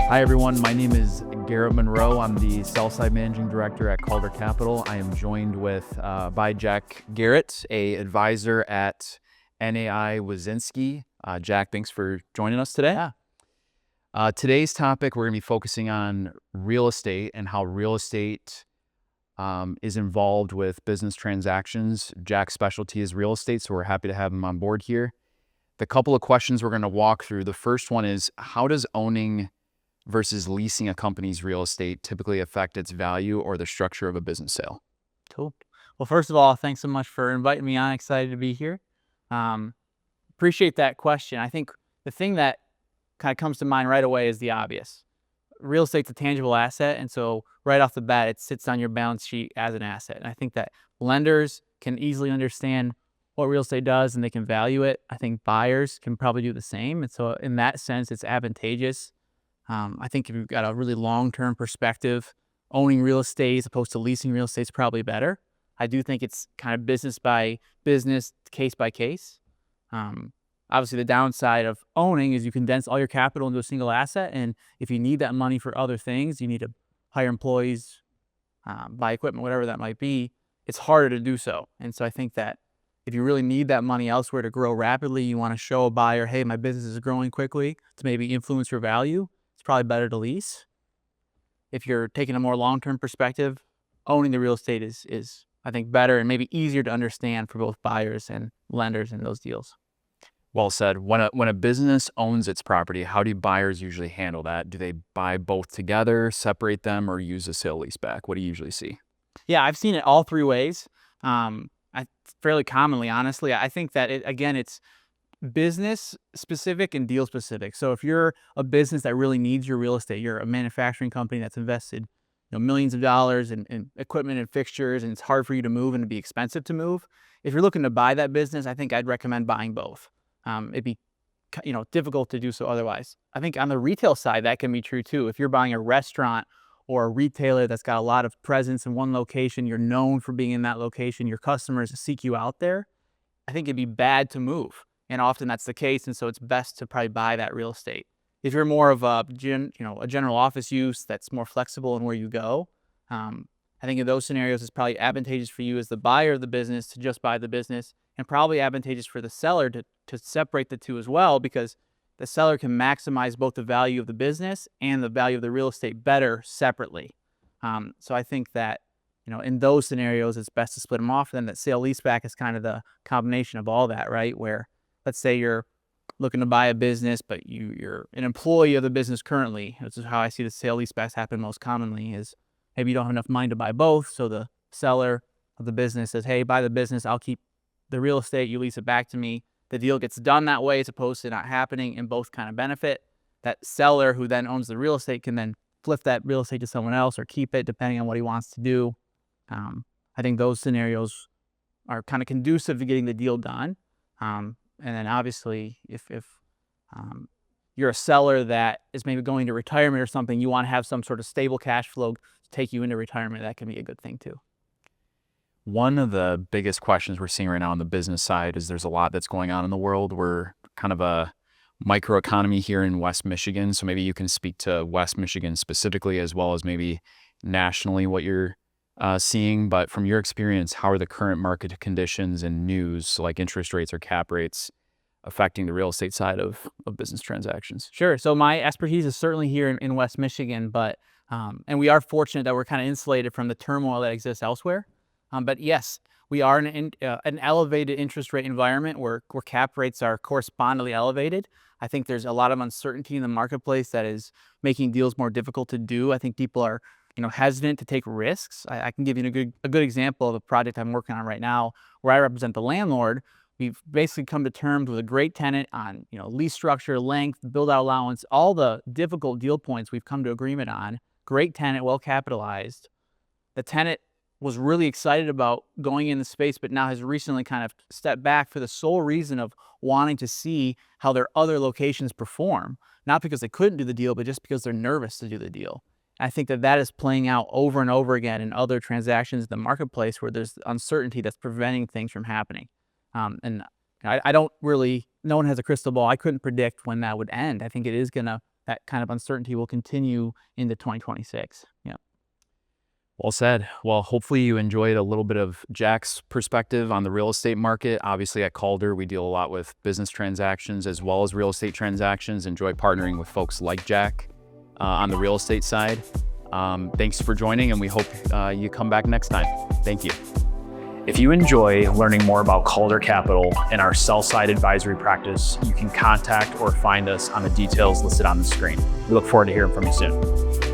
Hi everyone, my name is Garrett Monroe. I'm the sell-side managing director at Calder Capital. I am joined by Jack Garrett, a advisor at NAI Wisinski. Jack, thanks for joining us today. Yeah. Today's topic, we're going to be focusing on real estate and how real estate is involved with business transactions. Jack's specialty is real estate, so we're happy to have him on board here. The couple of questions we're going to walk through. The first one is, how does owning versus leasing a company's real estate typically affect its value or the structure of a business sale? Cool. Well, first of all, thanks so much for inviting me on. Excited to be here. Appreciate that question. I think the thing that kind of comes to mind right away is the obvious. Real estate's a tangible asset, and so right off the bat, it sits on your balance sheet as an asset. And I think that lenders can easily understand what real estate does and they can value it. I think buyers can probably do the same. And so in that sense, it's advantageous. I think if you've got a really long-term perspective, owning real estate as opposed to leasing real estate is probably better. I do think it's kind of business by business, case by case. Obviously, the downside of owning is you condense all your capital into a single asset. And if you need that money for other things, you need to hire employees, buy equipment, whatever that might be, it's harder to do so. And so I think that if you really need that money elsewhere to grow rapidly, you want to show a buyer, hey, my business is growing quickly, to maybe influence your value, it's probably better to lease. If you're taking a more long-term perspective, owning the real estate is I think better and maybe easier to understand for both buyers and lenders in those deals. Well said. When a business owns its property, how do buyers usually handle that? Do they buy both together, separate them, or use a sale-leaseback? What do you usually see? Yeah, I've seen it all three ways. Fairly commonly, honestly. I think that it's business specific and deal specific. So if you're a business that really needs your real estate, you're a manufacturing company that's invested millions of dollars in equipment and fixtures, and it's hard for you to move and it'd be expensive to move. If you're looking to buy that business, I think I'd recommend buying both. It'd be difficult to do so otherwise. I think on the retail side, that can be true too. If you're buying a restaurant or a retailer that's got a lot of presence in one location, you're known for being in that location, your customers seek you out there, I think it'd be bad to move. And often that's the case, and so it's best to probably buy that real estate. If you're more of a general office use that's more flexible in where you go, I think in those scenarios it's probably advantageous for you as the buyer of the business to just buy the business, and probably advantageous for the seller to separate the two as well, because the seller can maximize both the value of the business and the value of the real estate better separately. So I think that in those scenarios it's best to split them off. And then that sale-leaseback is kind of the combination of all that, right? Where let's say you're looking to buy a business, but you're an employee of the business currently. This is how I see the sale-leasebacks happen most commonly, is maybe you don't have enough money to buy both. So the seller of the business says, hey, buy the business, I'll keep the real estate, you lease it back to me. The deal gets done that way as opposed to not happening, and both kind of benefit. That seller who then owns the real estate can then flip that real estate to someone else or keep it depending on what he wants to do. I think those scenarios are kind of conducive to getting the deal done. And then obviously, if you're a seller that is maybe going to retirement or something, you want to have some sort of stable cash flow to take you into retirement. That can be a good thing too. One of the biggest questions we're seeing right now on the business side is there's a lot that's going on in the world. We're kind of a microeconomy here in West Michigan. So maybe you can speak to West Michigan specifically, as well as maybe nationally what you're seeing. But from your experience, how are the current market conditions and news, like interest rates or cap rates, affecting the real estate side of business transactions? Sure. So my expertise is certainly here in West Michigan, but and we are fortunate that we're kind of insulated from the turmoil that exists elsewhere. But yes, we are in an elevated interest rate environment where cap rates are correspondingly elevated. I think there's a lot of uncertainty in the marketplace that is making deals more difficult to do. I think people are hesitant to take risks. I can give you a good example of a project I'm working on right now where I represent the landlord. We've basically come to terms with a great tenant on lease structure, length, build-out allowance, all the difficult deal points we've come to agreement on. Great tenant, well capitalized. The tenant was really excited about going in the space, but now has recently kind of stepped back for the sole reason of wanting to see how their other locations perform. Not because they couldn't do the deal, but just because they're nervous to do the deal. I think that is playing out over and over again in other transactions in the marketplace where there's uncertainty that's preventing things from happening. And I don't really, no one has a crystal ball. I couldn't predict when that would end. I think it is going to that kind of uncertainty will continue into 2026. Yeah. Well said. Well, hopefully you enjoyed a little bit of Jack's perspective on the real estate market. Obviously at Calder, we deal a lot with business transactions as well as real estate transactions. Enjoy partnering with folks like Jack on the real estate side. Thanks for joining, and we hope you come back next time. Thank you. If you enjoy learning more about Calder Capital and our sell-side advisory practice, you can contact or find us on the details listed on the screen. We look forward to hearing from you soon.